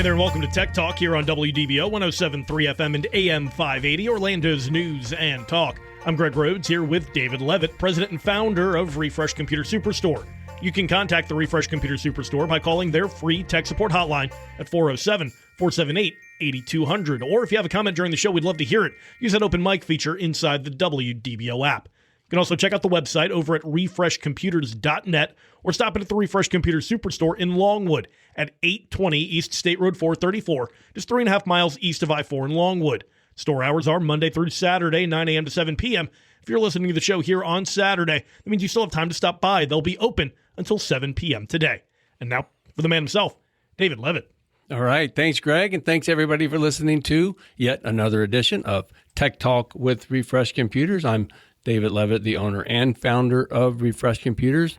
there, and welcome to Tech Talk here on WDBO 107.3 FM and AM 580, Orlando's news and talk. I'm Greg Rhodes here with David Levitt, president and founder of Refresh Computer Superstore. You can contact the Refresh Computer Superstore by calling their free tech support hotline at 407-478-8200. Or if you have a comment during the show, we'd love to hear it. Use that open mic feature inside the WDBO app. You can also check out the website over at refreshcomputers.net or stop in at the Refresh Computer Superstore in Longwood at 820 East State Road 434, just 3.5 miles east of I-4 in Longwood. Store hours are Monday through Saturday, 9 a.m. to 7 p.m. If you're listening to the show here on Saturday, that means you still have time to stop by. They'll be open until 7 p.m. today. And now, for the man himself, David Levitt. All right. Thanks, Greg. And thanks, everybody, for listening to yet another edition of Tech Talk with Refresh Computers. I'm David Levitt, the owner and founder of Refresh Computers.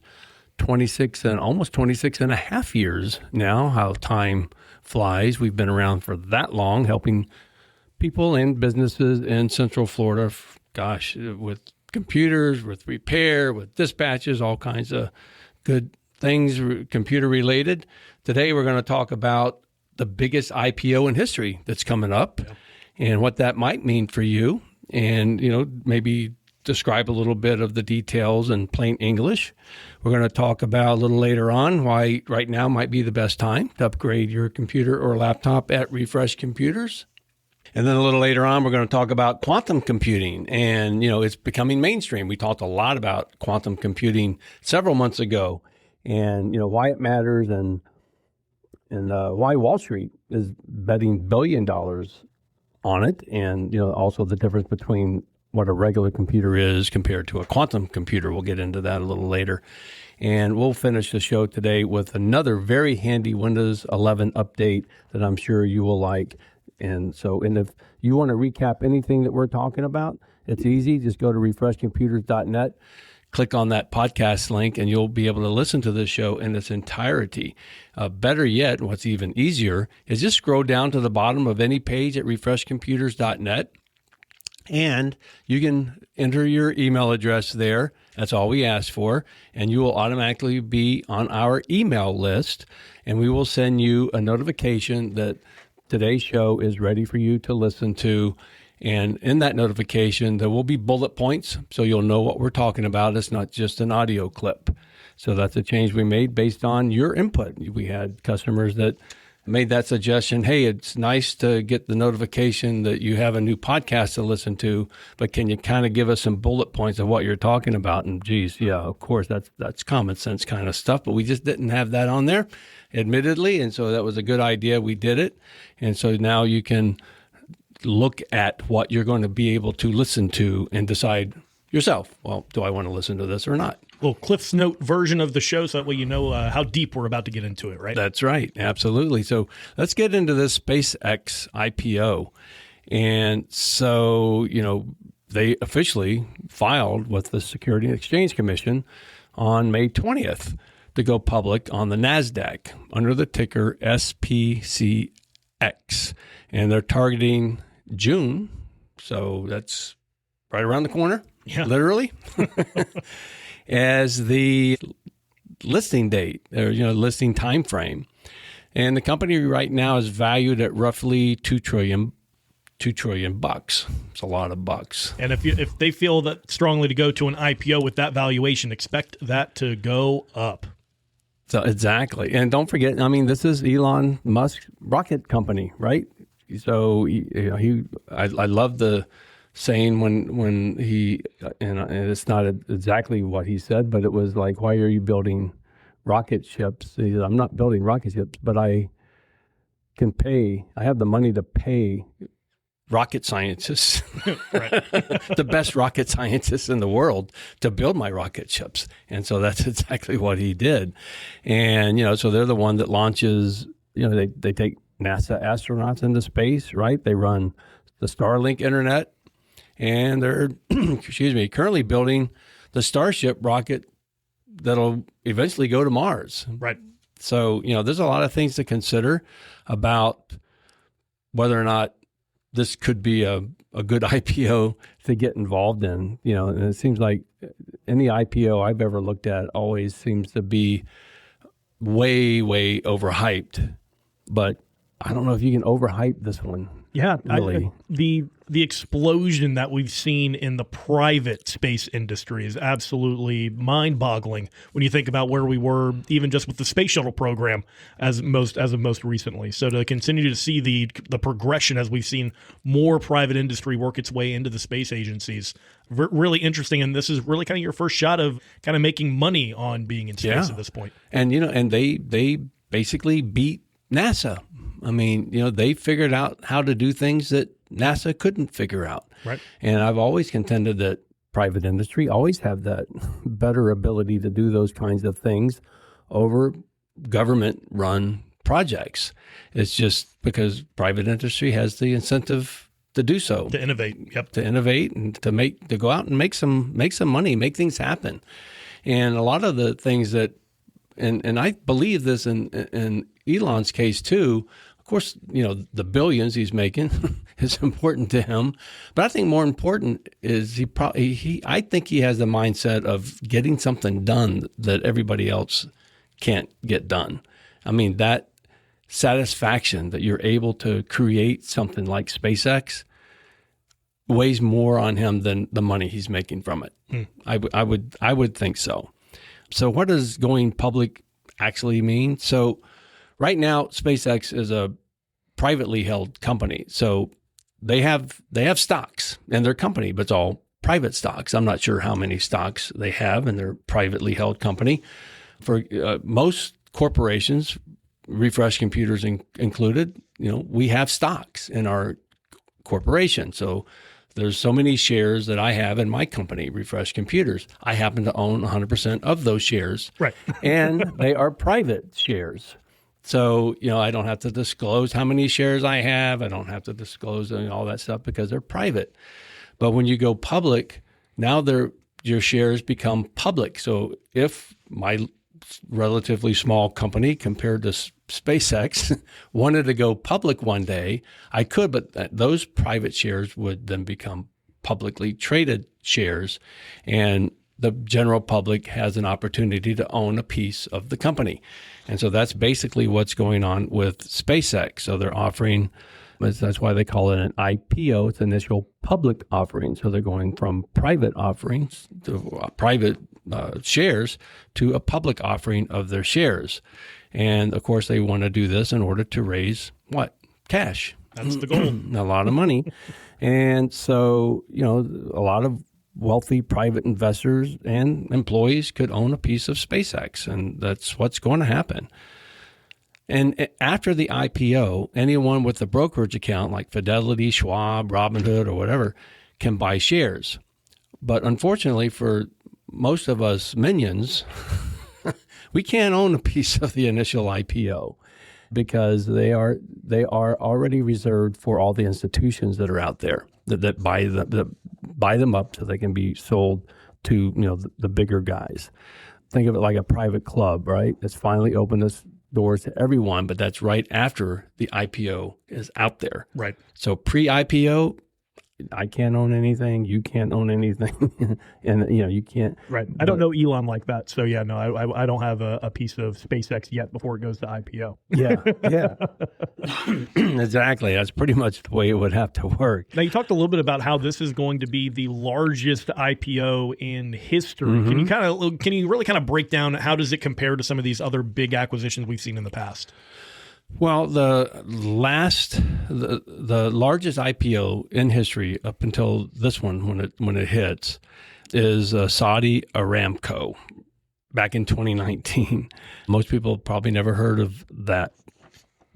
26 and a half years now, how time flies. We've been around for that long, helping people and businesses in Central Florida, with computers, with repair, with dispatches, all kinds of good things computer related. Today, we're going to talk about the biggest IPO in history that's coming up and what that might mean for you. And, maybe describe a little bit of the details in plain English. We're going to talk about a little later on why right now might be the best time to upgrade your computer or laptop at Refresh Computers. And then a little later on, we're going to talk about quantum computing. And, it's becoming mainstream. We talked a lot about quantum computing several months ago and, why it matters and why Wall Street is betting $1 billion on it. And, also the difference between what a regular computer is compared to a quantum computer. We'll get into that a little later. And we'll finish the show today with another very handy Windows 11 update that I'm sure you will like. And if you want to recap anything that we're talking about, it's easy. Just go to refreshcomputers.net, click on that podcast link, and you'll be able to listen to this show in its entirety. Better yet, what's even easier is just scroll down to the bottom of any page at refreshcomputers.net. And you can enter your email address there. That's all we ask for. And you will automatically be on our email list. And we will send you a notification that today's show is ready for you to listen to. And in that notification, there will be bullet points. So you'll know what we're talking about. It's not just an audio clip. So that's a change we made based on your input. We had customers that made that suggestion. Hey, it's nice to get the notification that you have a new podcast to listen to, but can you kind of give us some bullet points of what you're talking about? And geez, yeah, of course, that's common sense kind of stuff, but we just didn't have that on there, admittedly. And so that was a good idea. We did it. And so now you can look at what you're going to be able to listen to and decide yourself, well, do I want to listen to this or not? Little Cliff's Note version of the show, so that way you know how deep we're about to get into it, right? That's right. Absolutely. So let's get into this SpaceX IPO. And so, they officially filed with the Securities and Exchange Commission on May 20th to go public on the NASDAQ under the ticker SPCX. And they're targeting June. So that's right around the corner, literally. As the listing date or listing time frame. And the company right now is valued at roughly $2 trillion. It's a lot of bucks. And if they feel that strongly to go to an IPO with that valuation, expect that to go up. So exactly. And don't forget, this is Elon Musk's rocket company, right? So I love the saying when he, and it's not exactly what he said, but it was like, why are you building rocket ships? He said, I'm not building rocket ships, but I have the money to pay rocket scientists, the best rocket scientists in the world to build my rocket ships. And so that's exactly what he did. And, so they're the one that launches, they take NASA astronauts into space, right? They run the Starlink internet. And they're, currently building the Starship rocket that'll eventually go to Mars. Right. So, there's a lot of things to consider about whether or not this could be a good IPO to get involved in. And it seems like any IPO I've ever looked at always seems to be way, way overhyped. But I don't know if you can overhype this one. Yeah, really. The explosion that we've seen in the private space industry is absolutely mind-boggling when you think about where we were, even just with the space shuttle program, as of most recently. So to continue to see the progression as we've seen more private industry work its way into the space agencies, really interesting. And this is really kind of your first shot of kind of making money on being in space at this point. And and they basically beat NASA. I mean, they figured out how to do things that NASA couldn't figure out. Right. And I've always contended that private industry always have that better ability to do those kinds of things over government-run projects. It's just because private industry has the incentive to do so. To innovate. Yep. To innovate and to go out and make some money, make things happen. And a lot of the things that, and I believe this in Elon's case too. Of course, the billions he's making is important to him, but I think more important is I think he has the mindset of getting something done that everybody else can't get done. I mean, that satisfaction that you're able to create something like SpaceX weighs more on him than the money he's making from it. I would think so. So what does going public actually mean? So right now, SpaceX is a privately held company. So they have stocks in their company, but it's all private stocks. I'm not sure how many stocks they have in their privately held company. For most corporations, Refresh Computers included, we have stocks in our corporation. So there's so many shares that I have in my company, Refresh Computers. I happen to own 100% of those shares. Right. And they are private shares. So, I don't have to disclose how many shares I have. I don't have to disclose all that stuff because they're private. But when you go public, now your shares become public. So if my relatively small company compared to SpaceX wanted to go public one day, I could, but those private shares would then become publicly traded shares, and the general public has an opportunity to own a piece of the company. And so that's basically what's going on with SpaceX. So they're offering, that's why they call it an IPO, it's initial public offering. So they're going from private offerings to private shares to a public offering of their shares. And of course, they want to do this in order to raise what? Cash. That's the goal. A lot of money. And so, a lot of wealthy private investors and employees could own a piece of SpaceX, and that's what's going to happen. And after the IPO, anyone with a brokerage account like Fidelity, Schwab, Robinhood, or whatever can buy shares. But unfortunately for most of us minions, we can't own a piece of the initial IPO because they are already reserved for all the institutions that are out there that buy them up so they can be sold to the bigger guys. Think of it like a private club, right? It's finally opened its doors to everyone, but that's right after the IPO is out there. Right. So pre-IPO, I can't own anything. You can't own anything, and you can't. Right. I don't know Elon like that, so yeah, no, I don't have a piece of SpaceX yet before it goes to IPO. Yeah. Exactly. That's pretty much the way it would have to work. Now you talked a little bit about how this is going to be the largest IPO in history. Mm-hmm. Can you really kind of break down how does it compare to some of these other big acquisitions we've seen in the past? Well, the largest IPO in history up until this one, when it hits, is Saudi Aramco back in 2019. Most people probably never heard of that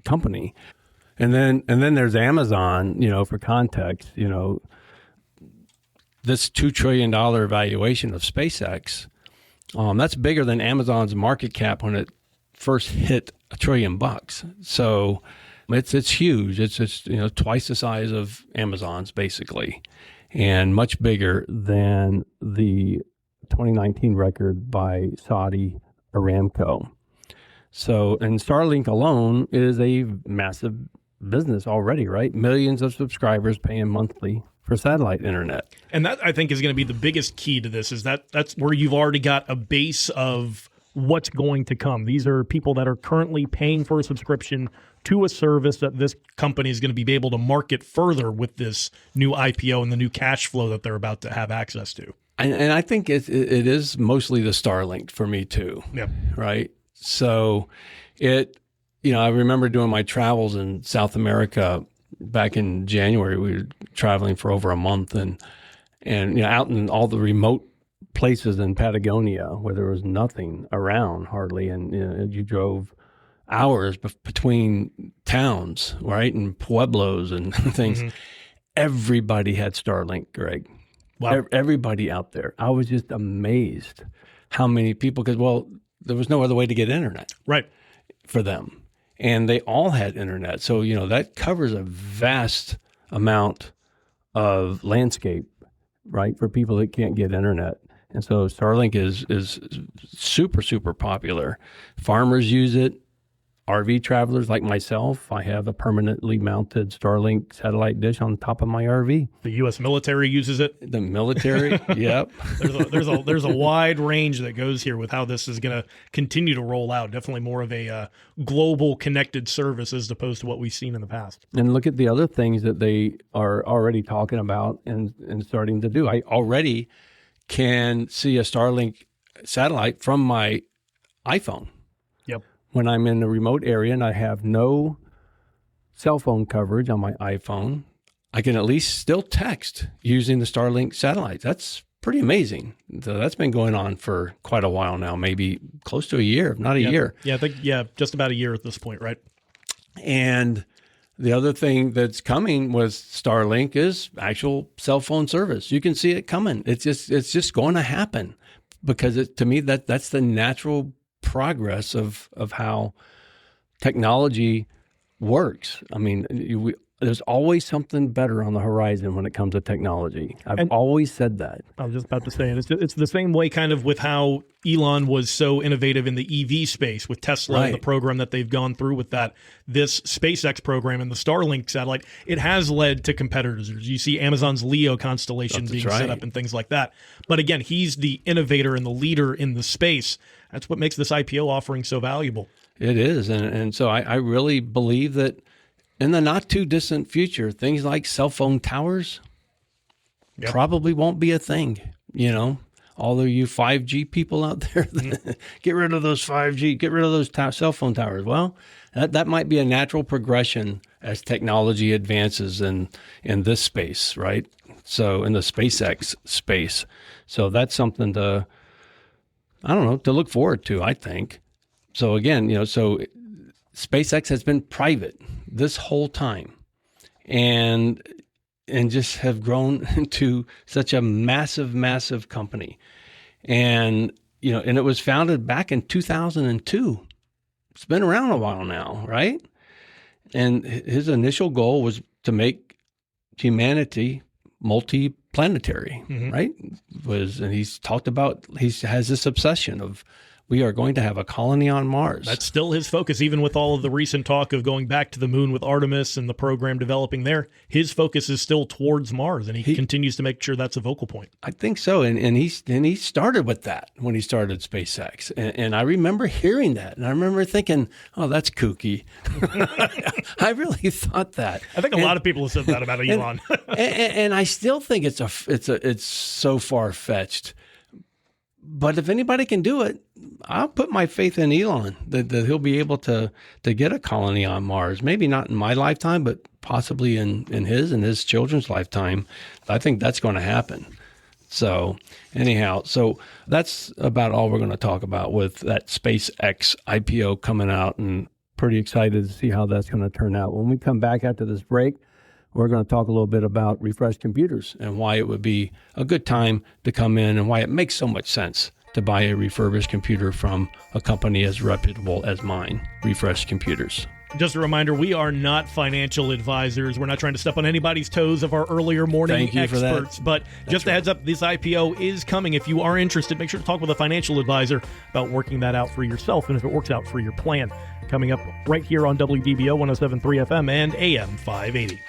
company. And then there's Amazon. For context, this $2 trillion valuation of SpaceX, that's bigger than Amazon's market cap when it first hit $1 trillion. So it's huge. It's twice the size of Amazon's basically, and much bigger than the 2019 record by Saudi Aramco. So, and Starlink alone is a massive business already, right? Millions of subscribers paying monthly for satellite internet. And that, I think, is going to be the biggest key to this, is that's where you've already got a base of what's going to come. These are people that are currently paying for a subscription to a service that this company is going to be able to market further with this new IPO and the new cash flow that they're about to have access to. And I think it is mostly the Starlink for me too. Yep. Right. So I remember doing my travels in South America back in January. We were traveling for over a month and out in all the remote places in Patagonia where there was nothing around hardly. And you drove hours between towns, right? And pueblos and things. Mm-hmm. Everybody had Starlink, Greg. Wow. Everybody out there. I was just amazed how many people, because, there was no other way to get internet. Right. For them. And they all had internet. So, that covers a vast amount of landscape, right, for people that can't get internet. And so Starlink is super, super popular. Farmers use it. RV travelers like myself, I have a permanently mounted Starlink satellite dish on top of my RV. The U.S. military uses it. The military, yep. There's a wide range that goes here with how this is going to continue to roll out. Definitely more of a global connected service as opposed to what we've seen in the past. And look at the other things that they are already talking about and starting to do. I already can see a Starlink satellite from my iPhone. Yep. When I'm in a remote area and I have no cell phone coverage on my iPhone, I can at least still text using the Starlink satellites. That's pretty amazing. So that's been going on for quite a while now, maybe close to a year, if not a year. Yeah, I think, just about a year at this point, right? And the other thing that's coming with Starlink is actual cell phone service. You can see it coming. It's just going to happen because to me that's the natural progress of how technology works. I mean, there's always something better on the horizon when it comes to technology. I've always said that. I was just about to say it. It's the same way kind of with how Elon was so innovative in the EV space with Tesla right. and the program that they've gone through with that. This SpaceX program and the Starlink satellite, it has led to competitors. You see Amazon's Leo constellation being set up and things like that. But again, he's the innovator and the leader in the space. That's what makes this IPO offering so valuable. It is. And so I really believe that in the not too distant future, things like cell phone towers probably won't be a thing. All of you 5G people out there, get rid of those 5G, get rid of those cell phone towers. Well, that might be a natural progression as technology advances in this space, right? So in the SpaceX space. So that's something to look forward to, I think. So again, so SpaceX has been private this whole time and just have grown into such a massive, massive company. And, and it was founded back in 2002. It's been around a while now, right? And his initial goal was to make humanity multi-planetary, right? And he's talked about, he has this obsession of we are going to have a colony on Mars. That's still his focus, even with all of the recent talk of going back to the moon with Artemis and the program developing there. His focus is still towards Mars, and he continues to make sure that's a focal point. I think so, and he started with that when he started SpaceX, and I remember hearing that, and I remember thinking, "Oh, that's kooky." I really thought that. I think a lot of people have said that about Elon, and I still think it's so far fetched. But if anybody can do it, I'll put my faith in Elon that he'll be able to get a colony on Mars. Maybe not in my lifetime, but possibly in his children's lifetime. I think that's going to happen. So anyhow, so that's about all we're going to talk about with that SpaceX IPO coming out, and pretty excited to see how that's going to turn out. When we come back after this break, we're going to talk a little bit about refreshed computers and why it would be a good time to come in and why it makes so much sense to buy a refurbished computer from a company as reputable as mine, Refreshed Computers. Just a reminder, we are not financial advisors. We're not trying to step on anybody's toes of our earlier morning experts. But just a heads up, this IPO is coming. If you are interested, make sure to talk with a financial advisor about working that out for yourself and if it works out for your plan. Coming up right here on WDBO 107.3 FM and AM 580.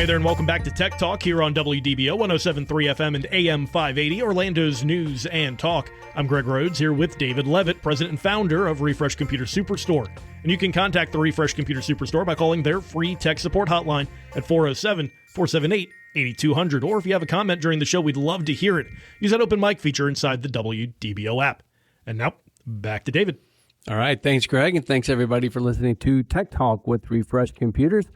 Hey there, and welcome back to Tech Talk here on WDBO 107.3 FM and AM 580, Orlando's news and talk. I'm Greg Rhodes here with David Levitt, president and founder of Refresh Computer Superstore. And you can contact the Refresh Computer Superstore by calling their free tech support hotline at 407-478-8200. Or if you have a comment during the show, we'd love to hear it. Use that open mic feature inside the WDBO app. And now, back to David. All right. Thanks, Greg. And thanks, everybody, for listening to Tech Talk with Refresh Computers.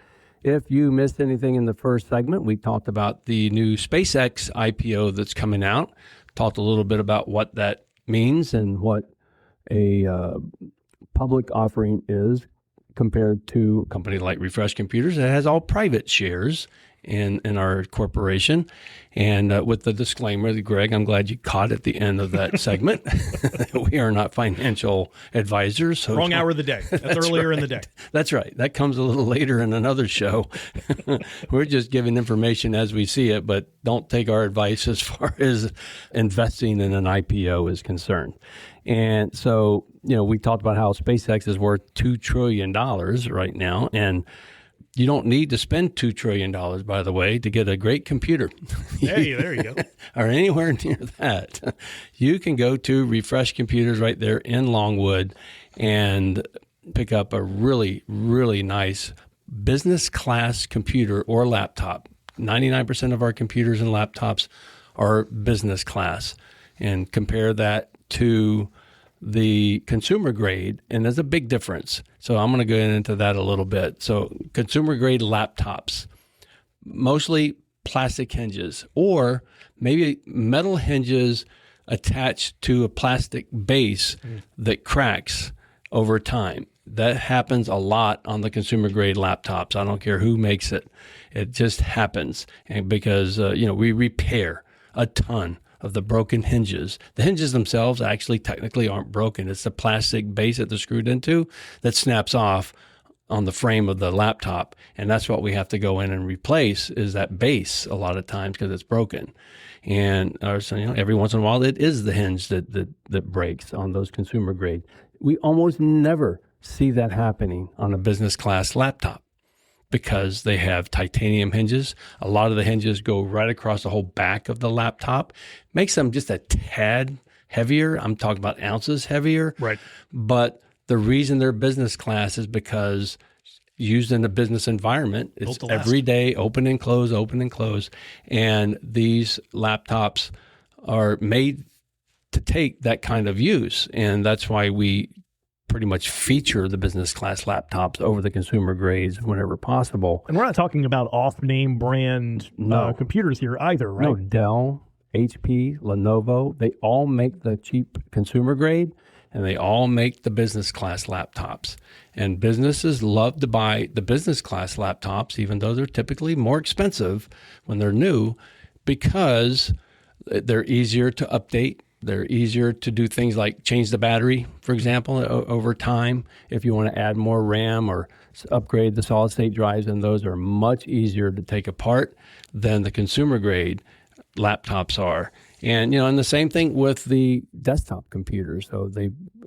If you missed anything in the first segment, we talked about the new SpaceX IPO that's coming out, talked a little bit about what that means and what a public offering is compared to a company like Refresh Computers that has all private shares in our corporation. And with the disclaimer, Greg, I'm glad you caught at the end of that segment. We are not financial advisors. So Wrong hour of the day. That's earlier right. in the day. That's right. That comes a little later in another show. We're just giving information as we see it, but don't take our advice as far as investing in an IPO is concerned. And so, we talked about how SpaceX is worth $2 trillion right now. And you don't need to spend $2 trillion, by the way, to get a great computer. Hey, there you go. Or anywhere near that. You can go to Refresh Computers right there in Longwood and pick up a really, really nice business class computer or laptop. 99% of our computers and laptops are business class. And compare that to the consumer grade, and there's a big difference. So I'm going to go into that a little bit. So consumer grade laptops, mostly plastic hinges, or maybe metal hinges attached to a plastic base that cracks over time. That happens a lot on the consumer grade laptops. I don't care who makes it. It just happens. And because, we repair a ton of the broken hinges. The hinges themselves actually technically aren't broken. It's the plastic base that they're screwed into that snaps off on the frame of the laptop. And that's what we have to go in and replace is that base a lot of times because it's broken. And every once in a while it is the hinge that breaks on those consumer grade. We almost never see that happening on a business class laptop, because they have titanium hinges. A lot of the hinges go right across the whole back of the laptop. Makes them just a tad heavier. I'm talking about ounces heavier. Right. But the reason they're business class is because used in a business environment, it's every day, open and close, open and close. And these laptops are made to take that kind of use. And that's why we pretty much feature the business class laptops over the consumer grades whenever possible. And we're not talking about off-name brand computers here either, right? No, Dell, HP, Lenovo, they all make the cheap consumer grade, and they all make the business class laptops. And businesses love to buy the business class laptops, even though they're typically more expensive when they're new, because they're easier to update. They're easier to do things like change the battery, for example, over time. If you want to add more RAM or upgrade the solid state drives, and those are much easier to take apart than the consumer grade laptops are. And, and the same thing with the desktop computers. So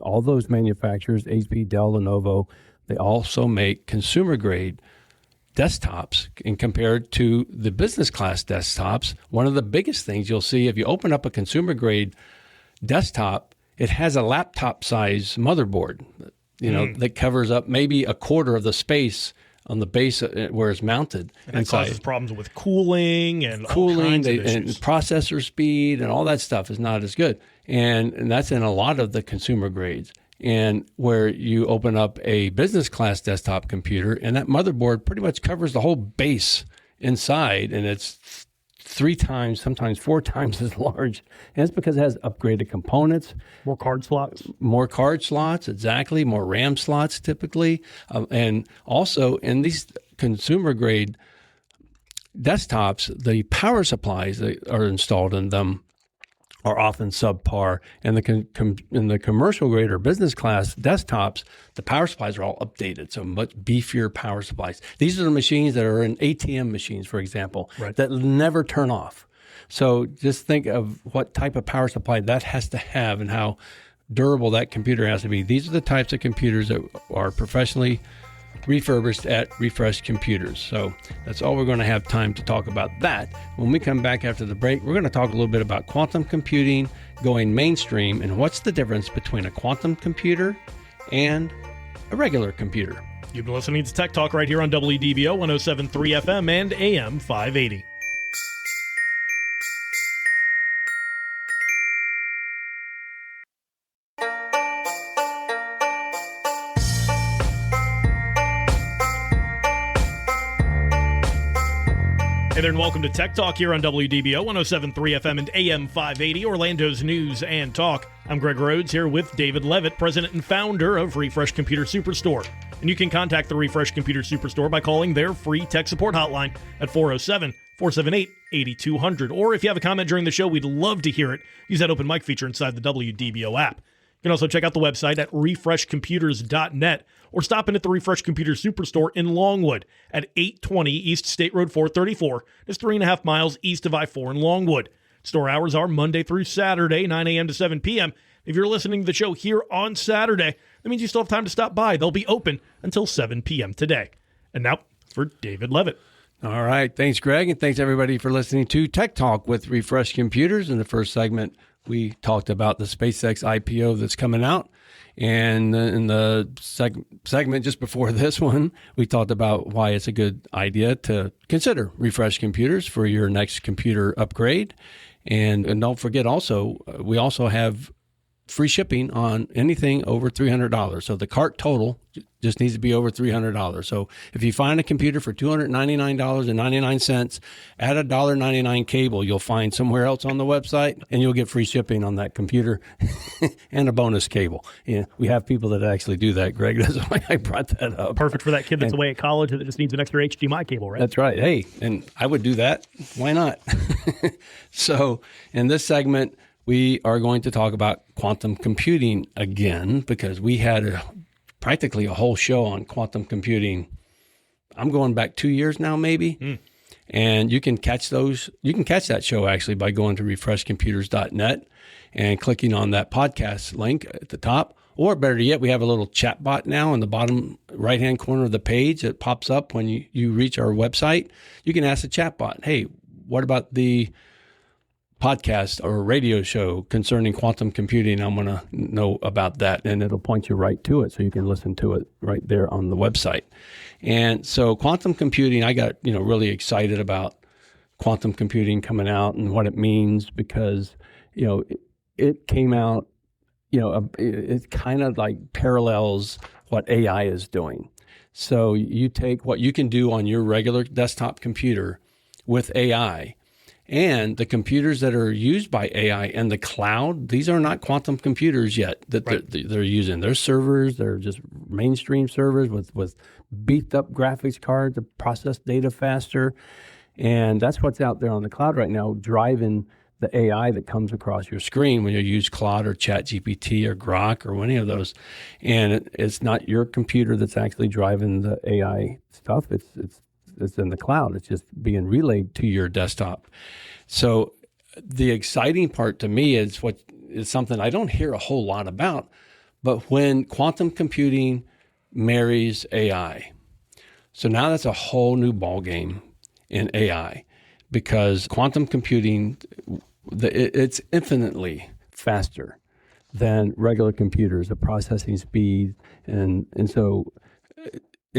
all those manufacturers, HP, Dell, Lenovo, they also make consumer grade desktops. And compared to the business class desktops, one of the biggest things you'll see if you open up a consumer grade desktop, it has a laptop size motherboard, that covers up maybe a quarter of the space on the base where it's mounted. And that causes problems with cooling and all kinds of issues. And processor speed and all that stuff is not as good. And that's in a lot of the consumer grades. And where you open up a business class desktop computer, and that motherboard pretty much covers the whole base inside, and it's 3 times, sometimes 4 times as large. And it's because it has upgraded components. More card slots. More card slots, exactly. More RAM slots typically. And also in these consumer grade desktops, the power supplies that are installed in them are often subpar. And in the commercial grade or business class desktops, the power supplies are all updated, so much beefier power supplies. These are the machines that are in ATM machines, for example, that never turn off. So just think of what type of power supply that has to have and how durable that computer has to be. These are the types of computers that are professionally refurbished at Refresh Computers. So that's all we're going to have time to talk about that. When we come back after the break, we're going to talk a little bit about quantum computing going mainstream and what's the difference between a quantum computer and a regular computer. You've been listening to Tech Talk right here on WDBO 107.3 FM and AM 580. Hey there, and welcome to Tech Talk here on WDBO 107.3 FM and AM 580, Orlando's news and talk. I'm Greg Rhodes here with David Levitt, president and founder of Refresh Computer Superstore. And you can contact the Refresh Computer Superstore by calling their free tech support hotline at 407-478-8200. Or if you have a comment during the show, we'd love to hear it. Use that open mic feature inside the WDBO app. You can also check out the website at refreshcomputers.net or stop in at the Refresh Computer Superstore in Longwood at 820 East State Road 434, just 3.5 miles east of I-4 in Longwood. Store hours are Monday through Saturday, 9 a.m. to 7 p.m. If you're listening to the show here on Saturday, that means you still have time to stop by. They'll be open until 7 p.m. today. And now for David Levitt. All right. Thanks, Greg, and thanks, everybody, for listening to Tech Talk with Refresh Computers. In the first segment, we talked about the SpaceX IPO that's coming out. And in the segment just before this one, we talked about why it's a good idea to consider Refresh Computers for your next computer upgrade. And don't forget also, we also have free shipping on anything over $300. So the cart total just needs to be over $300. So if you find a computer for $299.99, add a $1.99 cable you'll find somewhere else on the website, and you'll get free shipping on that computer and a bonus cable. Yeah, we have people that actually do that, Greg. That's why I brought that up. Perfect for that kid that's away at college that just needs an extra HDMI cable, right? That's right. Hey, and I would do that. Why not? So in this segment, we are going to talk about quantum computing again, because we had practically a whole show on quantum computing. I'm going back 2 years now, maybe. And you can catch those. You can catch that show actually by going to refreshcomputers.net and clicking on that podcast link at the top. Or better yet, we have a little chat bot now in the bottom right-hand corner of the page that pops up when you reach our website. You can ask the chat bot, hey, what about the podcast or radio show concerning quantum computing? I want to know about that, and it'll point you right to it so you can listen to it right there on the website. And so quantum computing, I got really excited about quantum computing coming out and what it means, because it came out, it kind of like parallels what AI is doing. So you take what you can do on your regular desktop computer with AI, and the computers that are used by AI and the cloud, these are not quantum computers yet that they're using. They're servers. They're just mainstream servers with beefed up graphics cards to process data faster. And that's what's out there on the cloud right now, driving the AI that comes across your screen when you use Claude or ChatGPT or Grok or any of those. And it's not your computer that's actually driving the AI stuff. It's in the cloud. It's just being relayed to your desktop. So the exciting part to me is something I don't hear a whole lot about, but when quantum computing marries AI. So now that's a whole new ballgame in AI, because quantum computing, it's infinitely faster than regular computers, the processing speed, and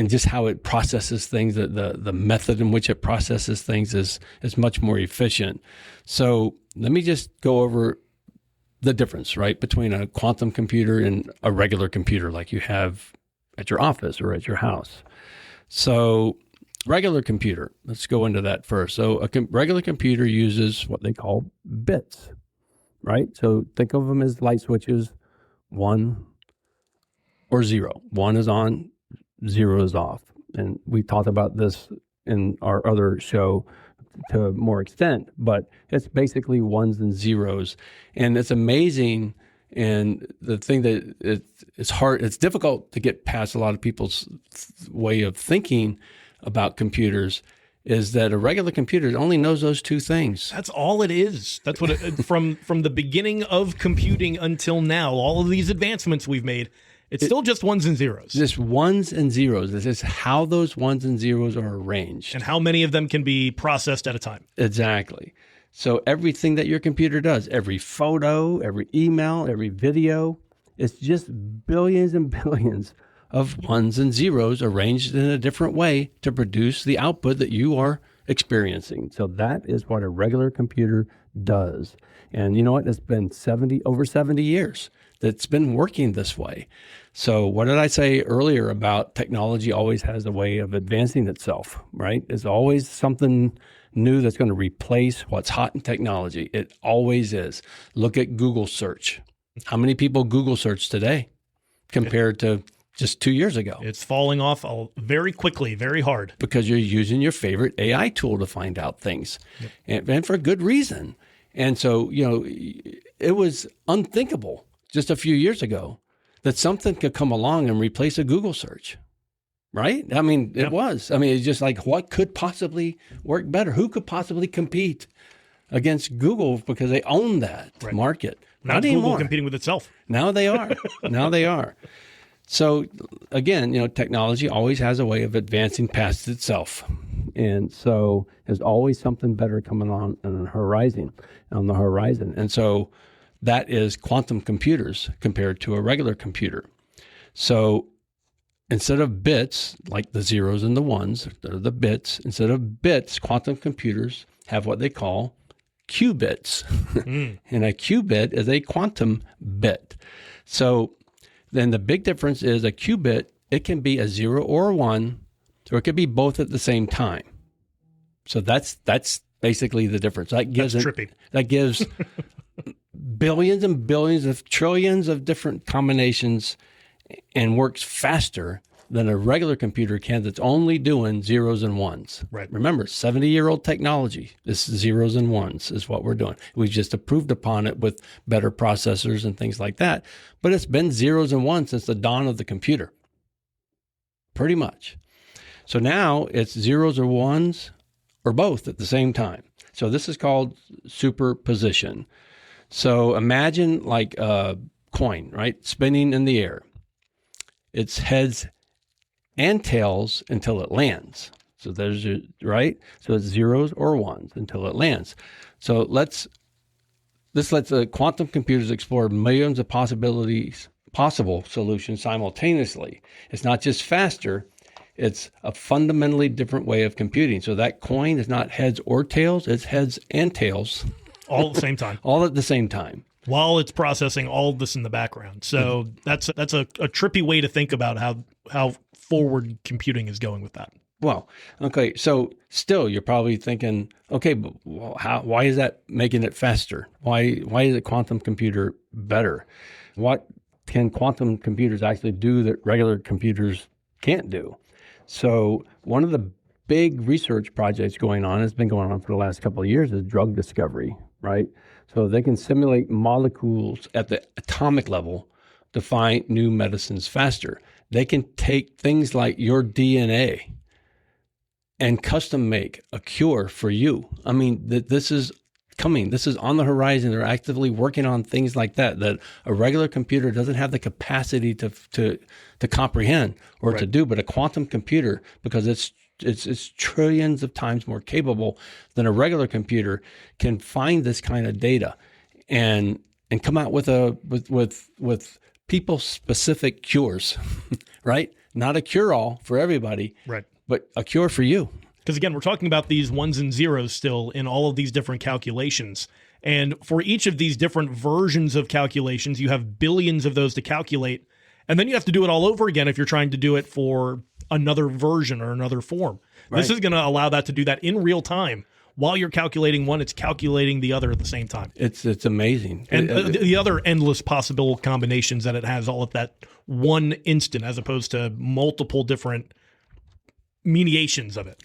just how it processes things, the method in which it processes things is much more efficient. So let me just go over the difference, right, between a quantum computer and a regular computer like you have at your office or at your house. So regular computer, let's go into that first. So a regular computer uses what they call bits, right? So think of them as light switches, 1 or 0. 1 is on, 0 is off. And we talked about this in our other show to more extent, but it's basically ones and zeros. And it's amazing. And the thing that it's hard, it's difficult to get past a lot of people's way of thinking about computers, is that a regular computer only knows those two things. That's all it is. That's what from the beginning of computing until now, all of these advancements we've made, It's still just ones and zeros. Just ones and zeros. This is how those ones and zeros are arranged. And how many of them can be processed at a time. Exactly. So everything that your computer does, every photo, every email, every video, it's just billions and billions of ones and zeros arranged in a different way to produce the output that you are experiencing. So that is what a regular computer does. And you know what? It's been over 70 years that's been working this way. So what did I say earlier about technology always has a way of advancing itself, right? There's always something new that's going to replace what's hot in technology. It always is. Look at Google search. How many people Google search today compared to just 2 years ago? It's falling off very quickly, very hard. Because you're using your favorite AI tool to find out things, and for good reason. And so, it was unthinkable just a few years ago that something could come along and replace a Google search, right? I mean, it was. I mean, it's just like, what could possibly work better? Who could possibly compete against Google because they own that market? Not anymore. Google competing with itself. Now they are. Now they are. So again, technology always has a way of advancing past itself. And so there's always something better coming on the horizon. And so that is quantum computers compared to a regular computer. So instead of bits, like the zeros and the ones, they're the bits. Instead of bits, quantum computers have what they call qubits. And a qubit is a quantum bit. So then the big difference is a qubit, it can be a 0 or a 1, or it could be both at the same time. So that's basically the difference. That's trippy. That gives billions and billions of trillions of different combinations and works faster than a regular computer can that's only doing zeros and ones. Right. Remember, 70-year-old technology, this zeros and ones is what we're doing. We've just improved upon it with better processors and things like that. But it's been zeros and ones since the dawn of the computer, pretty much. So now it's zeros or ones or both at the same time. So this is called superposition. So imagine like a coin, right, spinning in the air. It's heads and tails until it lands. So there's your, right? So it's zeros or ones until it lands. So this lets the quantum computers explore millions of possible solutions simultaneously. It's not just faster, it's a fundamentally different way of computing. So that coin is not heads or tails, it's heads and tails. All at the same time. All at the same time. While it's processing all of this in the background. So that's a trippy way to think about how forward computing is going with that. Well, okay. So still, you're probably thinking, okay, but why is that making it faster? Why is a quantum computer better? What can quantum computers actually do that regular computers can't do? So one of the big research projects has been going on for the last couple of years is drug discovery, right? So they can simulate molecules at the atomic level to find new medicines faster. They can take things like your DNA and custom make a cure for you. I mean, this is coming. This is on the horizon. They're actively working on things like that a regular computer doesn't have the capacity to comprehend or to do, but a quantum computer, because it's trillions of times more capable than a regular computer, can find this kind of data and come out with people specific cures, right? Not a cure all for everybody, right? But a cure for you. Because again, we're talking about these ones and zeros still in all of these different calculations. And for each of these different versions of calculations, you have billions of those to calculate. And then you have to do it all over again if you're trying to do it for another version or another form. Right. This is going to allow that to do that in real time. While you're calculating one, it's calculating the other at the same time. It's amazing. And the other endless possible combinations that it has all at that one instant, as opposed to multiple different mediations of it.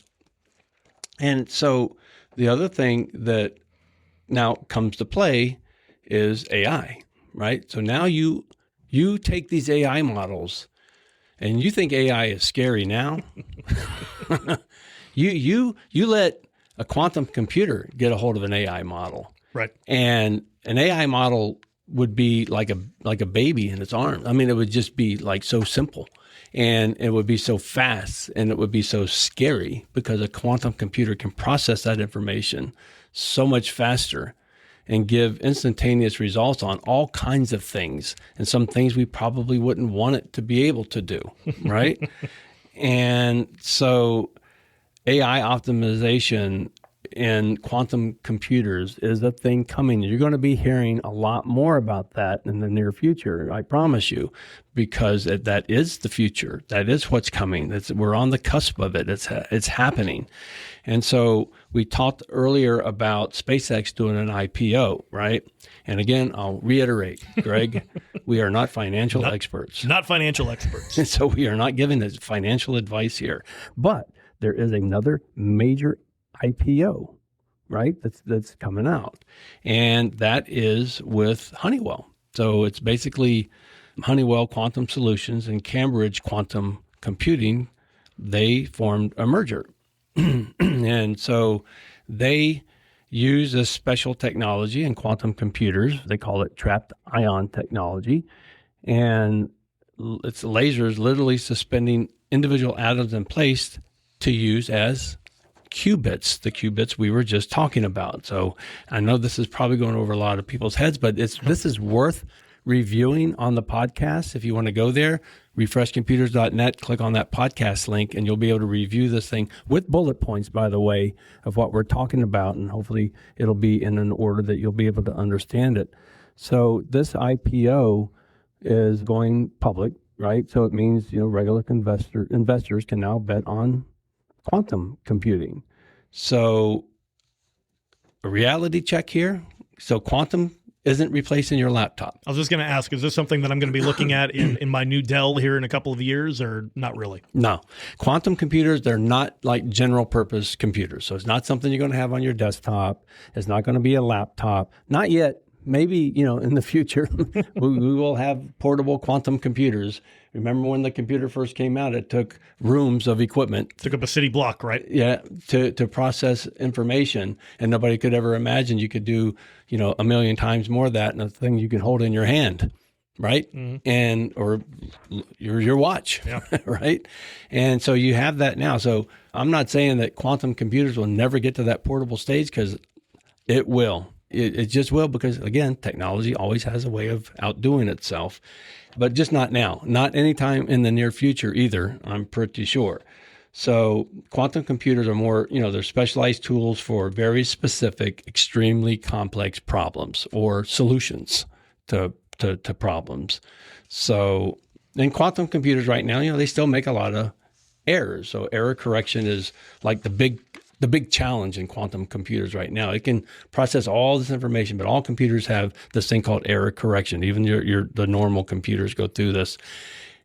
And so the other thing that now comes to play is AI, right? So now you take these AI models and you think AI is scary now. You let a quantum computer get a hold of an AI model. Right. And an AI model would be like a baby in its arms. I mean, it would just be like so simple, and it would be so fast, and it would be so scary because a quantum computer can process that information so much faster and give instantaneous results on all kinds of things, and some things we probably wouldn't want it to be able to do, right? And so AI optimization in quantum computers is a thing coming. You're going to be hearing a lot more about that in the near future, I promise you, because that is the future. That is what's coming. We're on the cusp of it. It's happening. And so we talked earlier about SpaceX doing an IPO, right? And again, I'll reiterate, Greg, we are not financial experts. Not financial experts. And so we are not giving this financial advice here. But there is another major IPO, right? That's coming out. And that is with Honeywell. So it's basically Honeywell Quantum Solutions and Cambridge Quantum Computing. They formed a merger. And so they use this special technology in quantum computers. They call it trapped ion technology. And it's lasers literally suspending individual atoms in place to use as qubits, the qubits we were just talking about. So I know this is probably going over a lot of people's heads, but this is worth reviewing on the podcast. If you want to go there, refreshcomputers.net, click on that podcast link, and you'll be able to review this thing with bullet points, by the way, of what we're talking about. And hopefully it'll be in an order that you'll be able to understand it. So this IPO is going public, right? So it means, regular investors can now bet on quantum computing. So a reality check here. So quantum isn't replacing your laptop. I was just going to ask, is this something that I'm going to be looking at in my new Dell here in a couple of years, or not really? No. Quantum computers, they're not like general purpose computers. So it's not something you're going to have on your desktop. It's not going to be a laptop. Not yet. Maybe, in the future, we will have portable quantum computers. Remember when the computer first came out, it took rooms of equipment. Took up a city block, right? Yeah, to process information. And nobody could ever imagine you could do, 1 million times more of that in a thing you could hold in your hand, right? Mm-hmm. Or your watch, yeah. Right? And so you have that now. So I'm not saying that quantum computers will never get to that portable stage, because it will. It just will, because, again, technology always has a way of outdoing itself, but just not now, not anytime in the near future either, I'm pretty sure. So quantum computers are more, they're specialized tools for very specific, extremely complex problems or solutions to problems. So in quantum computers right now, they still make a lot of errors. So error correction is like the big challenge in quantum computers right now. It can process all this information, but all computers have this thing called error correction. Even the normal computers go through this.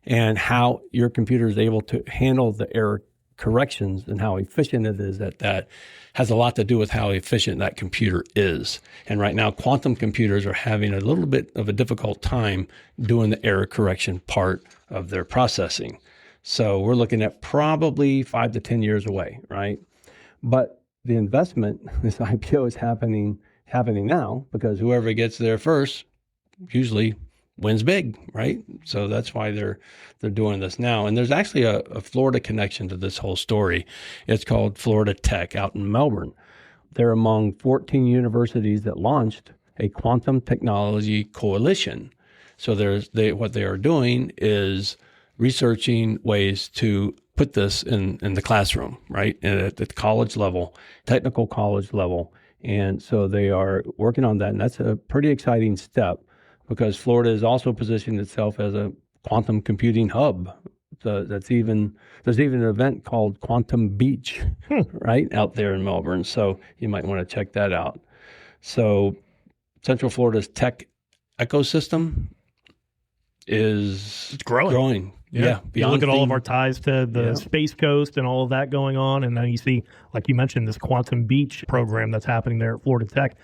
And how your computer is able to handle the error corrections and how efficient it is that has a lot to do with how efficient that computer is. And right now, quantum computers are having a little bit of a difficult time doing the error correction part of their processing. So we're looking at probably 5 to 10 years away, right? But the investment, this IPO, is happening now, because whoever gets there first usually wins big, right? So that's why they're doing this now. And there's actually a Florida connection to this whole story. It's called Florida Tech out in Melbourne. They're among 14 universities that launched a quantum technology coalition. So what they are doing is researching ways to put this in the classroom, right? And at the college level, technical college level. And so they are working on that. And that's a pretty exciting step, because Florida has also positioned itself as a quantum computing hub. So there's even an event called Quantum Beach, right, out there in Melbourne. So you might want to check that out. So Central Florida's tech ecosystem is growing. Yeah. You look at all of our ties to the Space Coast and all of that going on. And now you see, like you mentioned, this Quantum Beach program that's happening there at Florida Tech,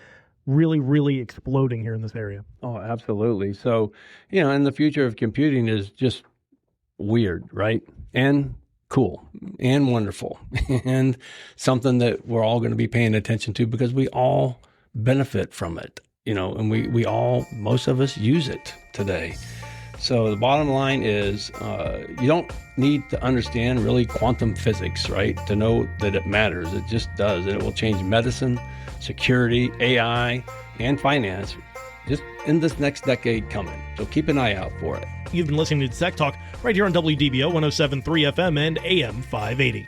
really, really exploding here in this area. Oh, absolutely. So, and the future of computing is just weird, right? And cool and wonderful and something that we're all going to be paying attention to, because we all benefit from it. and most of us use it today. So the bottom line is you don't need to understand really quantum physics, right, to know that it matters. It just does. And it will change medicine, security, AI, and finance just in this next decade coming. So keep an eye out for it. You've been listening to Tech Talk right here on WDBO 107.3 FM and AM 580.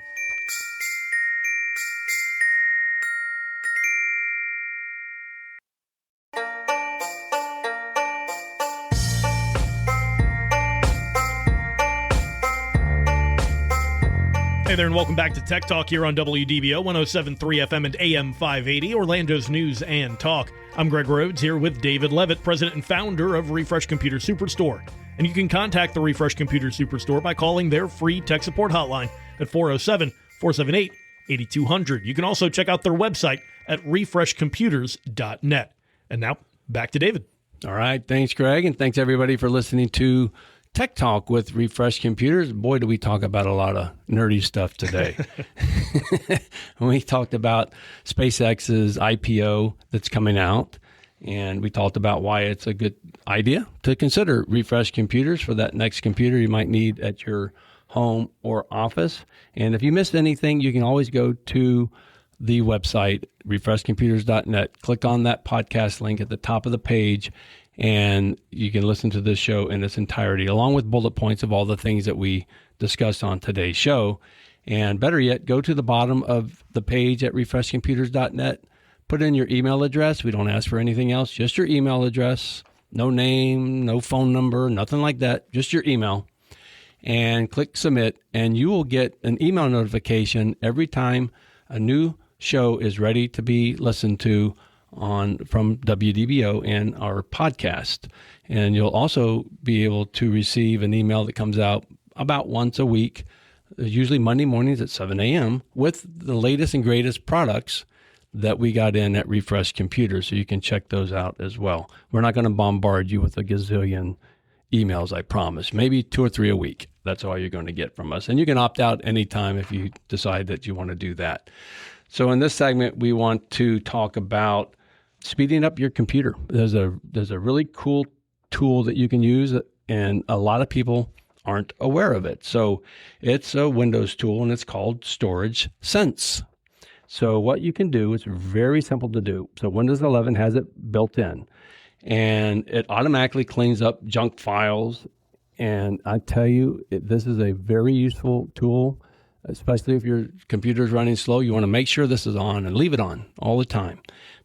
Hey there, and welcome back to Tech Talk here on WDBO 107.3 FM and AM 580, Orlando's news and talk. I'm Greg Rhodes here with David Levitt, president and founder of Refresh Computer Superstore. And you can contact the Refresh Computer Superstore by calling their free tech support hotline at 407-478-8200. You can also check out their website at refreshcomputers.net. And now, back to David. All right. Thanks, Greg. And thanks, everybody, for listening to Tech Talk with Refresh Computers. Boy, do we talk about a lot of nerdy stuff today. We talked about SpaceX's IPO that's coming out, and we talked about why it's a good idea to consider Refresh Computers for that next computer you might need at your home or office. And if you missed anything, you can always go to the website, refreshcomputers.net. Click on that podcast link at the top of the page, and you can listen to this show in its entirety, along with bullet points of all the things that we discussed on today's show. And better yet, go to the bottom of the page at refreshcomputers.net, put in your email address. We don't ask for anything else, just your email address, no name, no phone number, nothing like that, just your email, and click submit, and you will get an email notification every time a new show is ready to be listened to from WDBO and our podcast. And you'll also be able to receive an email that comes out about once a week, usually Monday mornings at 7 a.m. with the latest and greatest products that we got in at Refresh Computers. So you can check those out as well. We're not going to bombard you with a gazillion emails, I promise. Maybe 2 or 3 a week. That's all you're going to get from us. And you can opt out anytime if you decide that you want to do that. So in this segment, we want to talk about speeding up your computer. There's a really cool tool that you can use, and a lot of people aren't aware of it. So it's a Windows tool, and it's called Storage Sense. So what you can do, it's very simple to do. So Windows 11 has it built in, and it automatically cleans up junk files. And I tell you, this is a very useful tool, especially if your computer is running slow. You want to make sure this is on and leave it on all the time,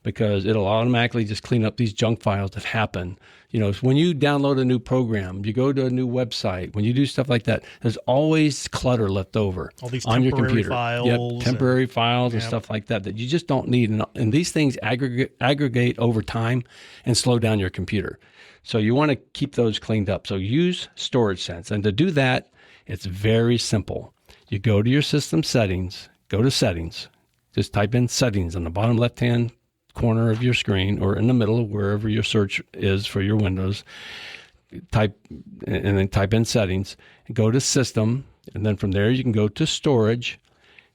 because it'll automatically just clean up these junk files that happen. When you download a new program, you go to a new website, when you do stuff like that, there's always clutter left over all these on your computer. Files. Temporary files and stuff like that you just don't need. And these things aggregate over time and slow down your computer. So you want to keep those cleaned up. So use Storage Sense. And to do that, it's very simple. You go to your system settings, go to settings, just type in settings on the bottom left-hand corner of your screen, or in the middle, wherever your search is for your Windows. Type in settings, and go to system, and then from there you can go to storage,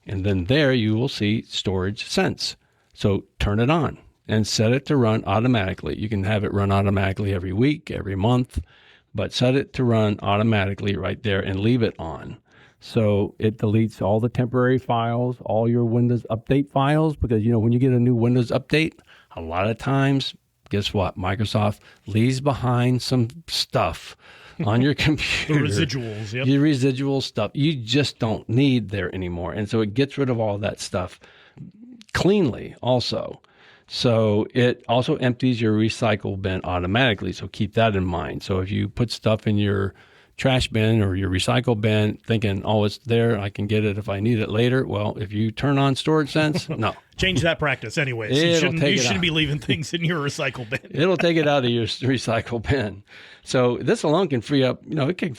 and then there you will see Storage Sense. So turn it on and set it to run automatically. You can have it run automatically every week, every month, but set it to run automatically right there and leave it on. So it deletes all the temporary files, all your Windows Update files, because, when you get a new Windows Update, a lot of times, guess what? Microsoft leaves behind some stuff on your computer. The residuals, yep. Your residual stuff you just don't need there anymore. And so it gets rid of all that stuff cleanly also. So it also empties your recycle bin automatically. So keep that in mind. So if you put stuff in your trash bin or your recycle bin thinking, oh, it's there, I can get it if I need it later. Well, if you turn on Storage Sense, no. Change that practice anyways. You shouldn't be leaving things in your recycle bin. It'll take it out of your recycle bin. So this alone can free up, it can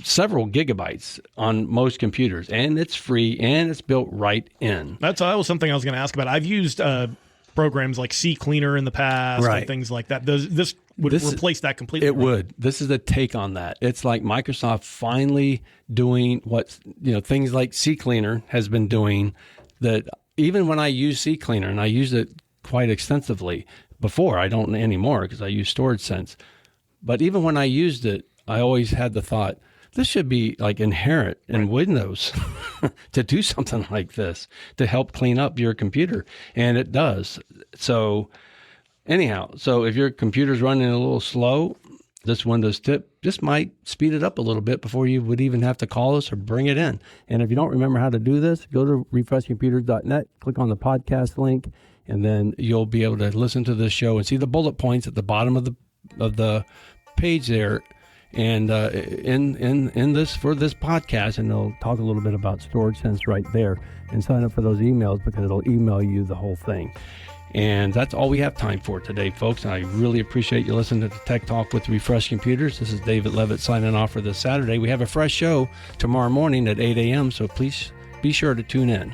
several gigabytes on most computers, and it's free and it's built right in. That was something I was going to ask about. I've used programs like CCleaner in the past and things like that. This would replace that completely. It would. This is a take on that. It's like Microsoft finally doing what, things like CCleaner has been doing, that even when I use CCleaner, and I use it quite extensively, before. I don't anymore because I use Storage Sense. But even when I used it, I always had the thought, this should be like inherent in Windows to do something like this, to help clean up your computer. And it does. So anyhow, so if your computer's running a little slow, this Windows tip just might speed it up a little bit before you would even have to call us or bring it in. And if you don't remember how to do this, go to refreshcomputers.net, click on the podcast link, and then you'll be able to listen to this show and see the bullet points at the bottom of the page there. And in this for this podcast, and they'll talk a little bit about Storage Sense right there, and sign up for those emails because it'll email you the whole thing. And that's all we have time for today, folks. I really appreciate you listening to Tech Talk with Refresh Computers. This is David Levitt signing off for this Saturday. We have a fresh show tomorrow morning at 8 a.m., so please be sure to tune in.